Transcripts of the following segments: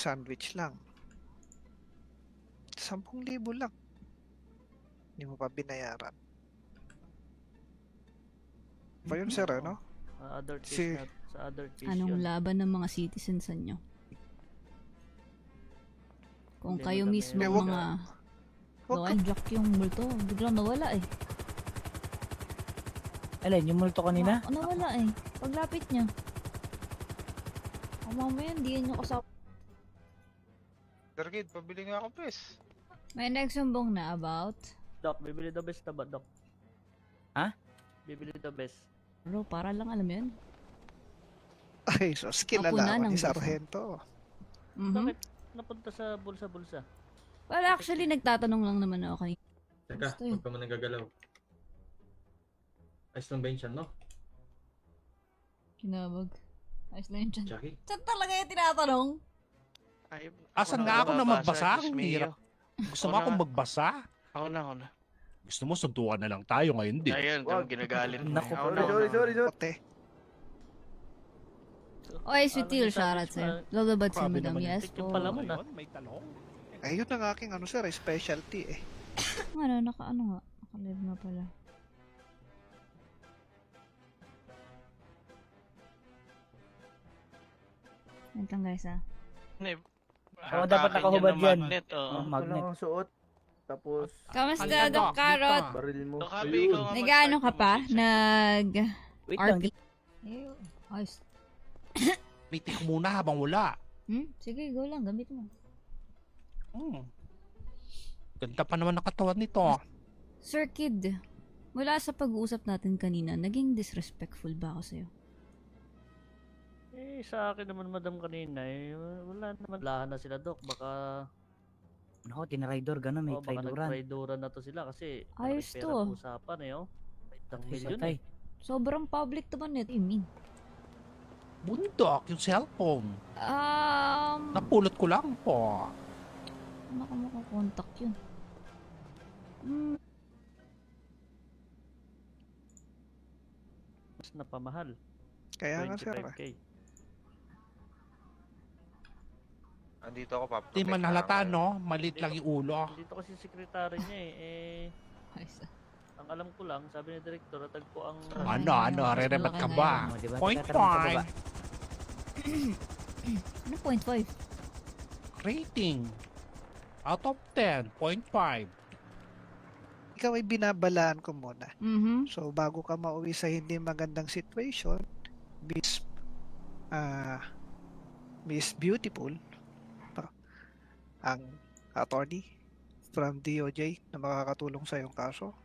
sandwich lang. 10,000 lang. Hindi mo pa binayaran. Pa yun, sir, ano? Other case Si- na, sa other case Anong yun. laban ng mga citizens nyo? Kung Hindi, kayo madami mismo yun. mga Wag low ka- and jack yung multo, biglang nawala eh. Alin, yung multo kanina? Nawala eh. Paglapit niya. Mamaya hindi nyo kasama. Dargid, pabili nga ako, pes. May nagsumbong na about. Doc, bibili the best na ba, Doc? Ha? Bibili the best. Bro, para lang alam yun. Ay, sus, kilala Hapunan ako ng ni bulsa. Sargento. Bakit napunta sa bulsa-bulsa? Well, actually, nagtatanong lang naman ako kanina. Teka, Basta yun. huwag ka mo nagagalaw. Ayos lang ba yun siya, no? Kinabag. Ayos lang yun dyan. Jackie? Saan talaga yung tinatanong? Ay, Asan nga ako na magbasa? Ang hirap. Gusto mo akong magbasa? Ako na. Gusto mo suntukan na lang tayo ngayon din. Ayun, kung ginagalit mo. Naku, Ako na. Ote. Oy, sweet deal, Ano, shoutout sandwich sir. na- Lulubad si Grabe madam, naman yes yung po. pala mo na. Ngayon, may talong. Ayun ang aking ano, sir, specialty eh. Ano, naka-ano nga. Naka-live nga pala. Wait lang guys ah. Oo, dapat nakahubad yan. Magnet, oo. Magnet. ang suot. Tapos, Kamusta, Halika, Doc Doc, Carrot? dito. baril mo. Doc Happy, ikaw nga Nag-ano ka mag-start pa? mo, six. Nag... Wait lang, RP? Ayos. Pitik muna habang wala. Sige, go lang. Gamit mo. Ganda pa naman ang katawan nito. Sir Kid, mula sa pag-uusap natin kanina, naging disrespectful ba ako sa'yo? Sa akin naman, madam, kanina, wala naman. Lahan na sila, Doc. Baka, Ano, tinraidor, gano'n, may baka traidoran. nag-traidoran na to sila kasi Ayos pera to. usapan eh, oh. Isang Ay, milyon patay. eh. Sobrang public naman nito. I mean. Bundok, yung cellphone. Napulot ko lang po. Ano ka makakontak yun? Mas napamahal. Kaya nga, sir. 25K. Andito ako, Pap. Di man halata, no? Malit lang yung ulo. Dito kasi sekretary niya Ayos ah. ang alam ko lang, sabi ni Direktor, tagpo ang... Ano, re-rebat ka ba? O, diba? Point Tinatanong sa baba. 5. Ano 0.5? Rating. Out of 10, 0.5. Ikaw ay binabalaan ko muna. Mhm. So, bago ka mauwi sa hindi magandang situation, Miss, Miss Beautiful, ang attorney from DOJ na makakatulong sa iyong kaso,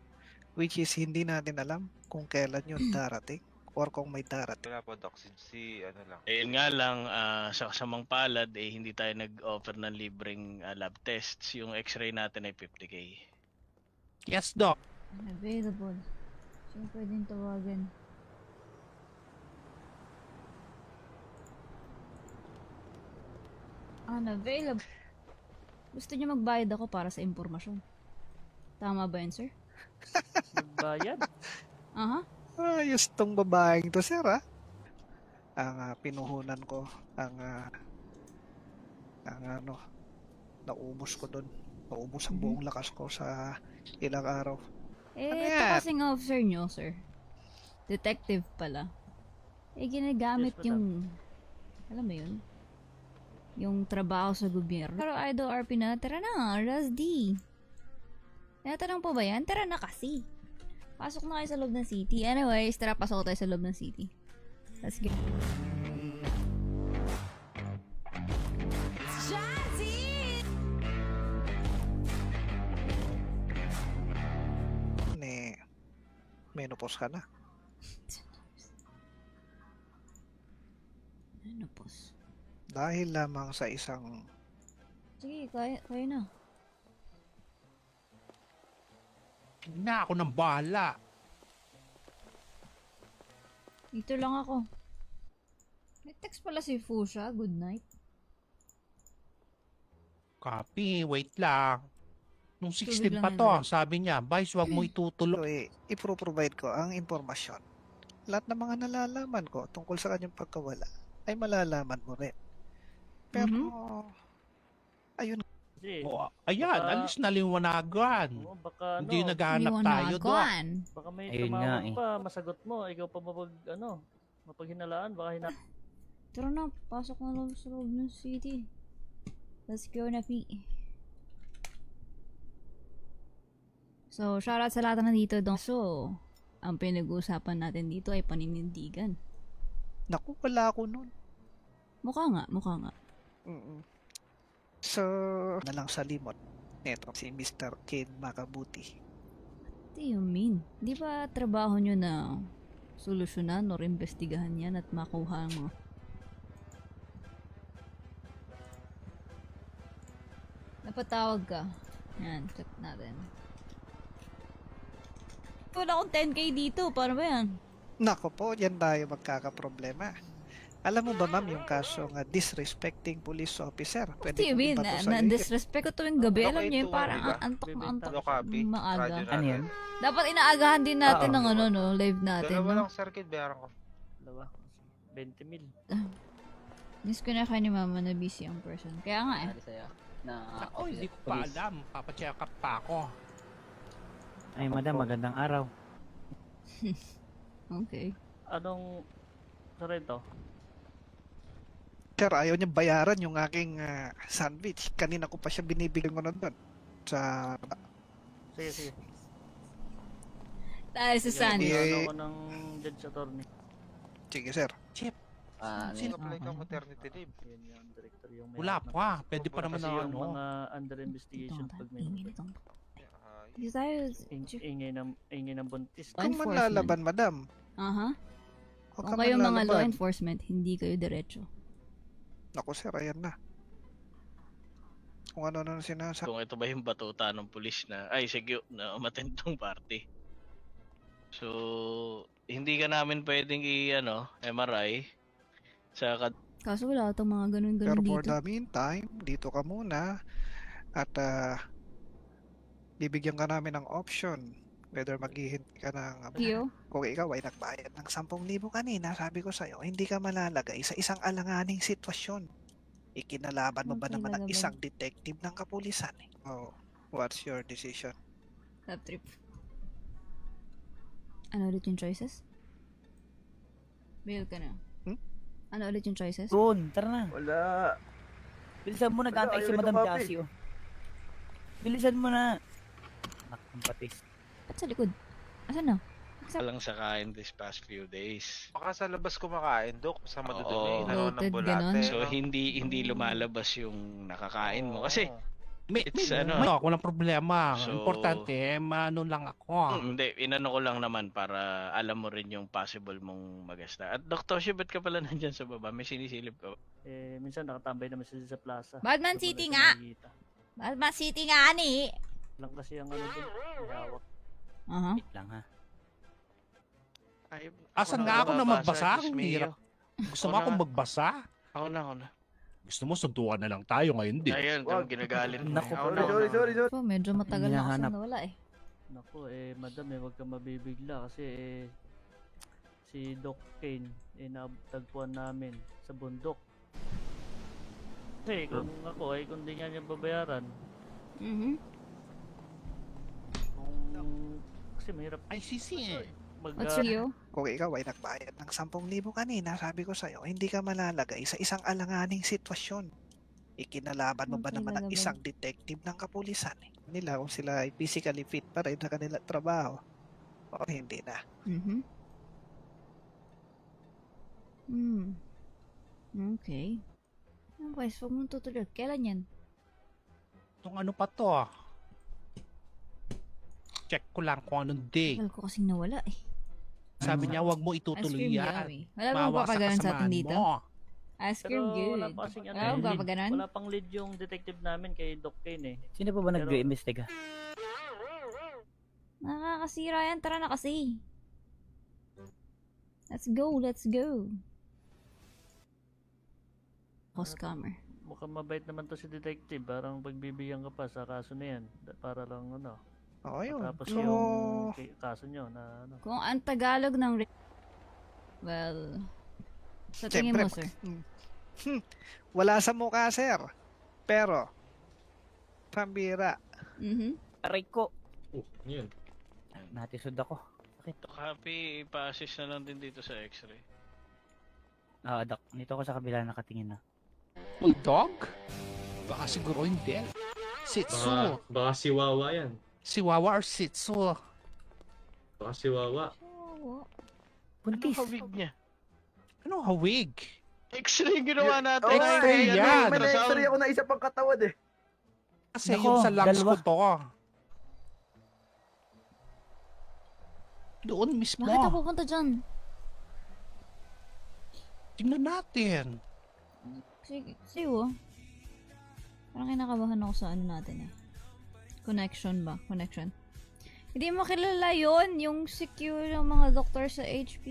which is hindi natin alam kung kailan yun darating or kung may darating. Wala po, Doc. Si ano lang. Yun nga lang, sa kasamang palad, hindi tayo nag-offer ng libreng lab tests. Yung x-ray natin ay 50K. Yes, Doc. Unavailable. Sino pwedeng tawagan? Unavailable. Gusto niyo magbayad ako para sa impormasyon. Tama ba yun, sir? Nagbayad. Aha. Ayos tong babaeng to, sir, ha? Ang pinuhunan ko, ang ano, naubos ko doon. Naubos ang buong lakas ko sa ilang araw. Ano Ito yan? kasing officer nyo, sir. Detective pala. Ginagamit Yes, madam. yung... Alam mo yun? Yung trabaho sa gobyerno. Pero Idol RP na, tara na, Razdi. Tinatanong po ba yan? Tara na kasi. Pasok na kayo sa loob ng city. Anyways, tara, pasok tayo sa loob ng city. Let's go. Menopause ka na. Ano, boss? Dahil lamang sa isang Sige, kaya na. Hindi na ako nang bahala. Dito lang ako. May text pala si Fusha. Good night. Copy, wait lang. Nung Tubig 16 lang pa yan, to, Doc. sabi niya, Vice, wag mo itutuloy. so, ipro-provide ko ang impormasyon. Lahat ng mga nalalaman ko tungkol sa kanyang pagkawala ay malalaman mo rin. Pero Ayun, Kasi, Oh, ayan, Baka- alis na liwanagan. oo, baka Hindi ano, naghahanap tayo, Dok. Liwanagan. baka may Ayun nga tumawag eh. pa, masagot mo, ikaw pa mapaghinalaan, baka Tara na, pasok na lang sa loob ng city. Let's go na, P. So, shoutout sa lahat na nandito, Dong. So, ang pinag-uusapan natin dito ay paninindigan. naku, wala ako nun. Mukha nga. Mm-mm. So, na lang sa limot. Neto, si Mr. Ken Makabuti. What do you mean? Di ba trabaho nyo na solusyonan or investigahan yan at makuha ang mga... Napatawag ka. Yan, check natin. Wala akong 10k dito. Paano ba yan? Nako po, yan tayo magkakaproblema. Alam mo ba ma'am yung kaso nga disrespecting police officer? What do you mean? Na-disrespect ko tuwing gabi. Alam niyo yung parang diba? antok na antok. Low Maaga. Ano yan? Dapat inaagahan din natin ng ano, no? Live natin, no? circuit, bayaran ko. dalawa, 20 mil. Miss ko na kayo ni mama na busy ang person. Kaya nga eh. Ako, hindi ko pa alam. Papacheck up pa ako. Ay, madam, magandang araw. Okay. Anong sarento? Sir, ayaw niya bayaran yung aking sandwich. Kanina ko pa siya binibigyan ko nun doon. Sa... Sige. Tayo sa Sandy. Eh, Ano ako ng judge attorney. Sige, sir. Sino? Apply ka maternity leave. Yan yung director yung may Wala hawak ng- pa. Pwede pa naman Kasi na yung ano. mga under investigation pag may Ingay nitong... Dito tayo... ingay ng buntis. Law Kung enforcement. manlalaban, madam. Aha. Huwag Kung ka kayo mga law manlalaban. enforcement, hindi kayo diretso. Naku, sir, ayan na. Kung ano na sinasabi. Kung ito ba yung batuta ng pulis na, ay sige, na umattend tong party. So, hindi ka namin pwedeng MRI sa Kaso wala itong mga ganun-ganun Pero for dito. the meantime, dito ka muna. At bibigyan ka namin ng option. Whether maghihintay ka ng... Kyo? Kung ikaw ay nagbayad ng 10,000 kanina, sabi ko sa'yo, hindi ka malalagay sa isang alanganing sitwasyon. Ikinalaban mo ba Okay, naman ang lalaban. isang detective ng kapulisan? Oh, what's your decision? Top trip. Ano ulit yung choices? Bail ka na. Hmm? Ano ulit yung choices? Doon, tara na. Wala. Bilisan mo, nag-antay si ayaw Madam nito, papi. Casio. Bilisan mo na. Anak ng patis. At sa likod. Asan na? lang sa kain this past few days. Baka sa labas kumakain, Dok. Sa madudumi. Oo. Ano ng Bloated, bulate. ganon. So hindi lumalabas yung nakakain mo kasi It's may ano. ako ng problema. So- Importante, ano lang ako. Hindi, inano ko lang naman para alam mo rin yung possible mong magasta. At Dr. Shi, ba't ka pala nandyan sa baba? May sinisilip ka ba? Minsan nakatambay naman sila sa plaza. Batman Doon City muna nga! siya nakikita. Batman City nga, ani! Lang kasi ang ano doon, may hawak. Aha. Wait lang ha. Ay, Asan nga ako na magbasa? Ang hirap. Gusto mo Ako akong na. magbasa? Ako na. Gusto mo suntukan na lang tayo ngayon din. Ayun, Wag. ginagalit mo. Naku, Ako Sorry. So, medyo matagal na Hinahanap. kasi nawala eh. Naku, madam, huwag kang mabibigla kasi si Doc Kane, natagpuan namin sa bundok. Kasi kung ako, kung di nga niya babayaran, Mhm. kasi mahirap Ay, sisi eh. What's you? Kung ikaw ay nagbayad ng 10,000 kanina, sabi ko sa'yo, hindi ka malalagay sa isang alanganing sitwasyon. Ikinalaban mo ba Okay, naman ang lalaban. isang detective ng kapulisan? Nila kung sila ay physically fit pa rin sa kanila trabaho. O hindi na. Mhm. Okay. Ano guys, huwag mong tutuloy. Kailan yan? Itong ano pa to ah. Check ko lang kung anong day. Tagal ko kasing nawala eh. Sabi niya, wag mo Ice itutuloy cream yan. yummy. Wala bang Mawa sa papaganon sa atin kasamaan dito? mo. Ice Pero cream good. wala pa kasing Wala bang lead. papaganon? Wala pang lead yung detective namin kay Doc Kane eh. Sino pa ba Pero- nag-iimbestiga? Nakakasira yan. Tara na kasi. Let's go. Scammer. Mukhang mabait naman to si detective. Parang pagbibigyan ka pa sa kaso na yan. Para lang ano. O yun. Tapos So, yung kaso nyo na ano. Kung ang Tagalog ng... Well... Sa tingin mo, Siyempre, sir? wala sa mukha, sir. Pero, Pambira. Aray ko. Ano yun? Natisod ako. Doc Happy, ipa-assist na lang din dito sa x-ray. Doc, dito ako sa kabila nakatingin na. Bulldog? Baka siguro hindi. Shih Tzu. Baka si Wawa yan. Si Wawa or Shih Tzu. Baka si Wawa. Anong Buntis. hawig niya? Anong hawig? X-ray ginawa natin. X-ray Ay, yan. ano, ultrasound. ako na isa pang katawan eh. Kasi Nako, yung sa lungs dalawa. ko to. Doon mismo. Bakit ako pupunta dyan? Tingnan natin. Sige, parang kinakabahan ako sa ano natin eh. Connection ba? Connection. Hindi mo kilala yon yung secure ng mga doktor sa HP.